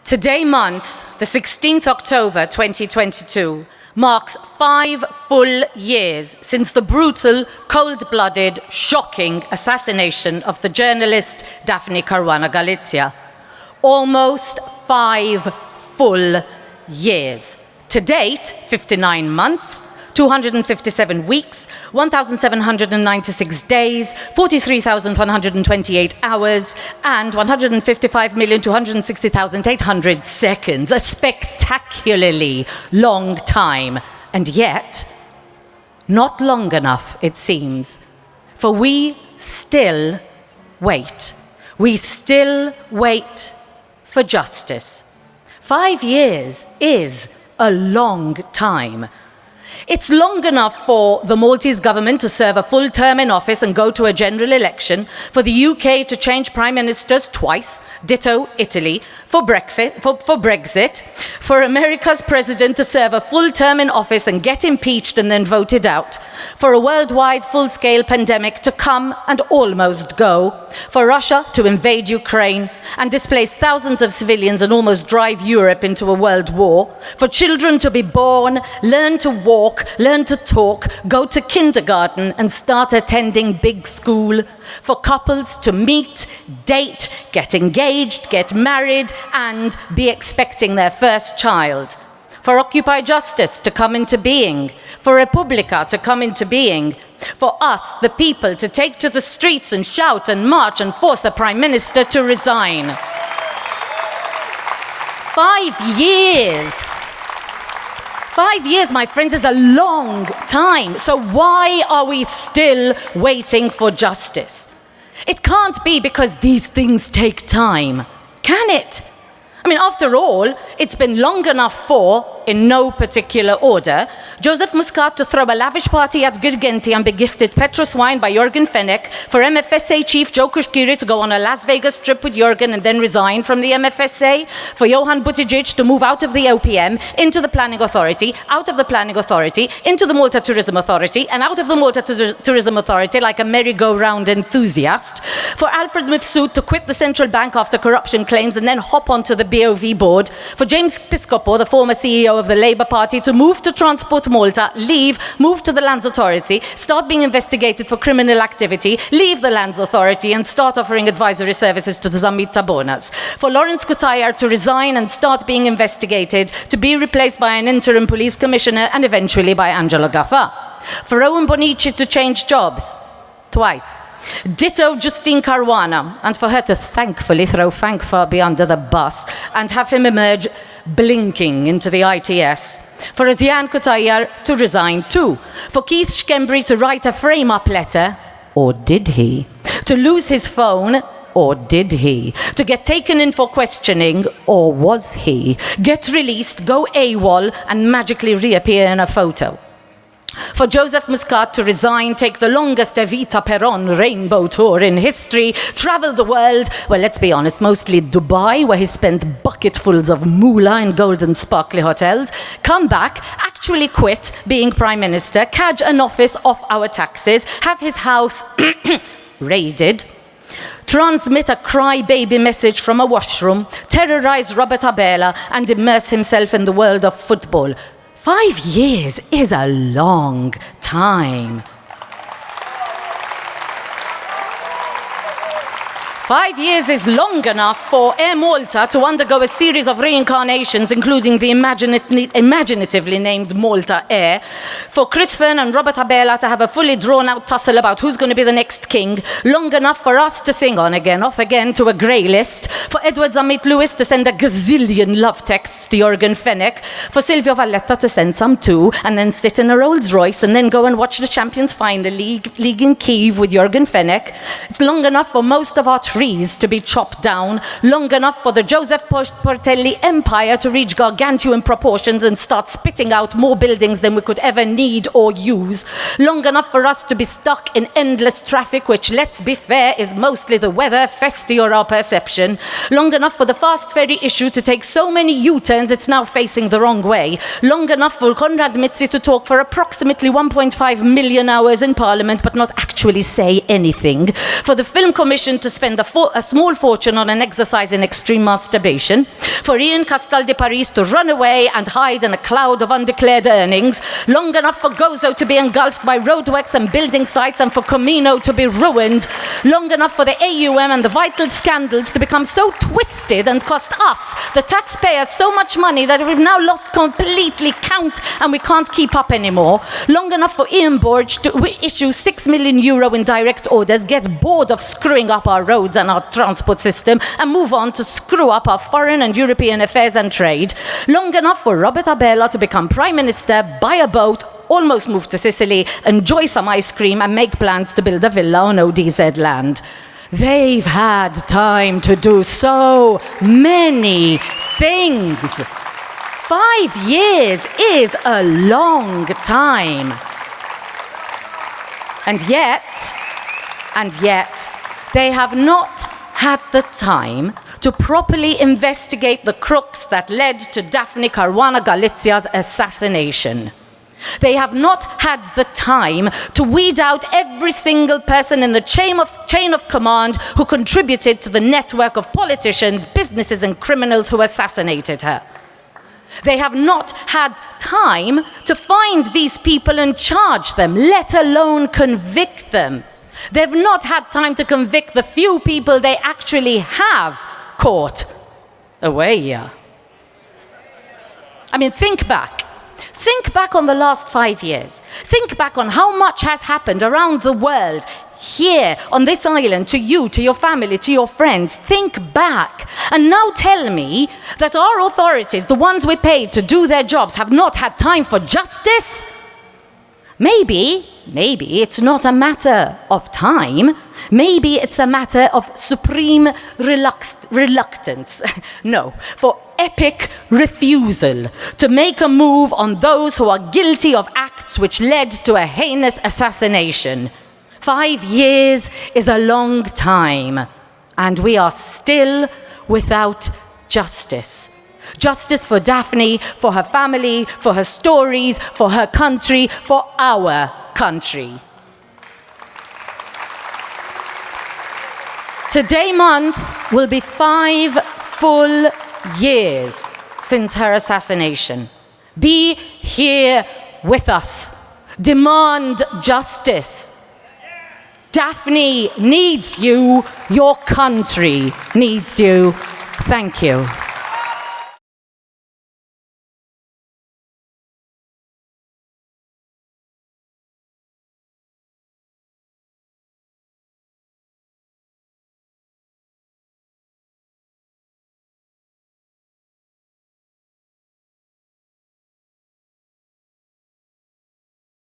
Today month, the 16th October 2022, marks 5 full years since the brutal, cold-blooded, shocking assassination of the journalist Daphne Caruana Galizia. Almost 5 full years. To date, 59 months, 257 weeks, 1,796 days, 43,128 hours, and 155,260,800 seconds. A spectacularly long time. And yet, not long enough, it seems. For we still wait. We still wait for justice. 5 years is a long time. It's long enough for the Maltese government to serve a full term in office and go to a general election, for the UK to change prime ministers twice, ditto Italy, for Brexit, for America's president to serve a full term in office and get impeached and then voted out, for a worldwide full-scale pandemic to come and almost go, for Russia to invade Ukraine and displace thousands of civilians and almost drive Europe into a world war, for children to be born, learn to walk, learn to talk, go to kindergarten and start attending big school, for couples to meet, date, get engaged, get married and be expecting their first child, for Occupy Justice to come into being, for Repubblica to come into being, for us, the people, to take to the streets and shout and march and force a prime minister to resign. 5 years. 5 years, my friends, is a long time. So why are we still waiting for justice? It can't be because these things take time, can it? I mean, after all, it's been long enough for, in no particular order, Joseph Muscat to throw a lavish party at Girgenti and be gifted Petrus wine by Jürgen Fenech, for MFSA chief Joe Kushkiri to go on a Las Vegas trip with Jürgen and then resign from the MFSA, for Johan Buttigieg to move out of the OPM into the Planning Authority, out of the Planning Authority, into the Malta Tourism Authority, and out of the Malta Tourism Authority like a merry-go-round enthusiast, for Alfred Mifsud to quit the central bank after corruption claims and then hop onto the BOV board, for James Piscopo, the former CEO of the Labour Party, to move to Transport Malta, leave, move to the Lands Authority, start being investigated for criminal activity, leave the Lands Authority and start offering advisory services to the Zammit Tabonas, for Lawrence Cutajar to resign and start being investigated, to be replaced by an interim police commissioner and eventually by Angelo Gaffa, for Owen Bonici to change jobs twice, ditto Justine Caruana, and for her to thankfully throw Frank Fabi under the bus and have him emerge blinking into the ITS, for Jan Cutajar to resign too, for Keith Schembri to write a frame-up letter, or did he? To lose his phone, or did he? To get taken in for questioning, or was he? Get released, go AWOL and magically reappear in a photo. For Joseph Muscat to resign, take the longest Evita Peron rainbow tour in history, travel the world, well, let's be honest, mostly Dubai, where he spent bucketfuls of moolah in golden sparkly hotels, come back, actually quit being prime minister, cadge an office off our taxes, have his house raided, transmit a crybaby message from a washroom, terrorize Robert Abela, and immerse himself in the world of football. 5 years is a long time. 5 years is long enough for Air Malta to undergo a series of reincarnations, including the imaginatively named Malta Air, for Chris Fern and Robert Abela to have a fully drawn-out tussle about who's going to be the next king, long enough for us to sing on again, off again to a grey list, for Edward Zammit Lewis to send a gazillion love texts to Jürgen Fenech, for Silvio Valletta to send some too, and then sit in a Rolls Royce and then go and watch the Champions Final League in Kyiv with Jürgen Fenech. It's long enough for most of our trees to be chopped down, long enough for the Joseph Portelli empire to reach gargantuan proportions and start spitting out more buildings than we could ever need or use, long enough for us to be stuck in endless traffic, which, let's be fair, is mostly the weather, festy, or our perception, long enough for the fast ferry issue to take so many U-turns it's now facing the wrong way, long enough for Konrad Mitzi to talk for approximately 1.5 million hours in Parliament but not actually say anything, for the Film Commission to spend the a small fortune on an exercise in extreme masturbation, for Ian Castal de Paris to run away and hide in a cloud of undeclared earnings, long enough for Gozo to be engulfed by roadworks and building sites and for Comino to be ruined, long enough for the AUM and the vital scandals to become so twisted and cost us, the taxpayers, so much money that we've now lost completely count and we can't keep up anymore, long enough for Ian Borge to issue €6 million in direct orders, get bored of screwing up our roads and our transport system, and move on to screw up our foreign and European affairs and trade. Long enough for Robert Abela to become Prime Minister, buy a boat, almost move to Sicily, enjoy some ice cream, and make plans to build a villa on ODZ land. They've had time to do so many things. 5 years is a long time. And yet, they have not had the time to properly investigate the crooks that led to Daphne Caruana Galizia's assassination. They have not had the time to weed out every single person in the chain of command who contributed to the network of politicians, businesses, and criminals who assassinated her. They have not had time to find these people and charge them, let alone convict them. They've not had time to convict the few people they actually have caught. Away. I mean, think back. Think back on the last 5 years. Think back on how much has happened around the world, here, on this island, to you, to your family, to your friends. Think back. And now tell me that our authorities, the ones we paid to do their jobs, have not had time for justice? Maybe it's not a matter of time. Maybe it's a matter of supreme reluctance. No, for epic refusal to make a move on those who are guilty of acts which led to a heinous assassination. 5 years is a long time, and we are still without justice. Justice for Daphne, for her family, for her stories, for her country, for our country. Today month will be 5 full years since her assassination. Be here with us. Demand justice. Daphne needs you. Your country needs you. Thank you.